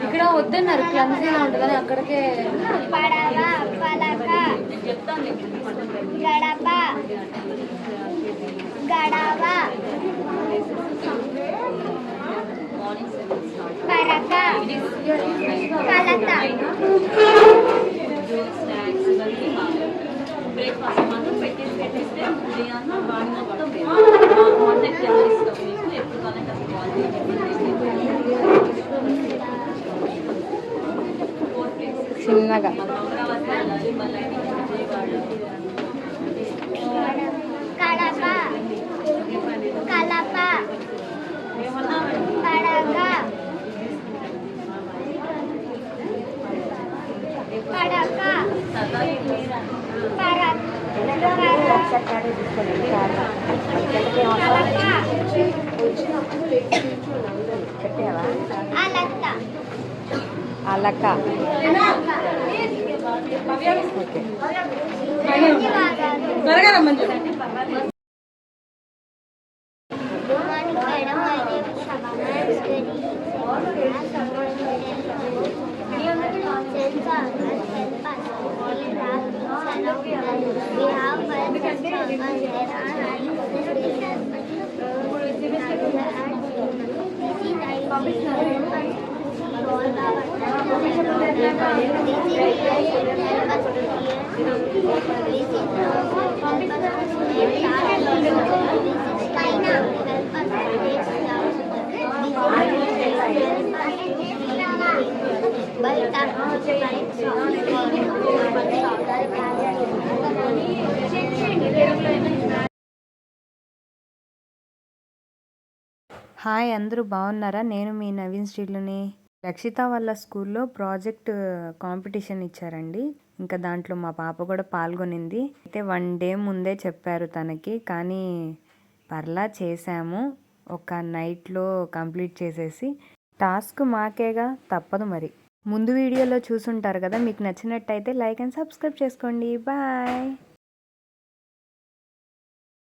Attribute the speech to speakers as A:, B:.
A: ఇక్కడ వద్దన్నారు, క్లమ్జీగా ఉంటుందని అక్కడికే.
B: పడవ, పలక, గడప, గడవ, పరక, కలత.
C: బ్రేక్ఫాస్ట్ మాత్రం పెట్టేస్తే మొత్తం ఎప్పుడు కావాలంటే
A: చిన్నగా
B: కడప, కలప, పడగ, పడక,
A: అలక. త్వరగా రమ్మంది. హాయ్, అందరూ బాగున్నారా? నేను మీ నవీన్ స్టీల్ని. రక్షిత వాళ్ళ స్కూల్లో ప్రాజెక్ట్ కాంపిటీషన్ ఇచ్చారండి. ఇంకా దాంట్లో మా పాప కూడా పాల్గొనింది. అయితే 1 డే ముందే చెప్పారు తనకి, కానీ పర్లా చేసాము. ఒక నైట్లో కంప్లీట్ చేసేసి. టాస్క్ మాకేగా, తప్పదు మరి. ముందు వీడియోలో చూసుంటారు కదా. మీకు నచ్చినట్టయితే లైక్ అండ్ సబ్స్క్రైబ్ చేసుకోండి. బాయ్.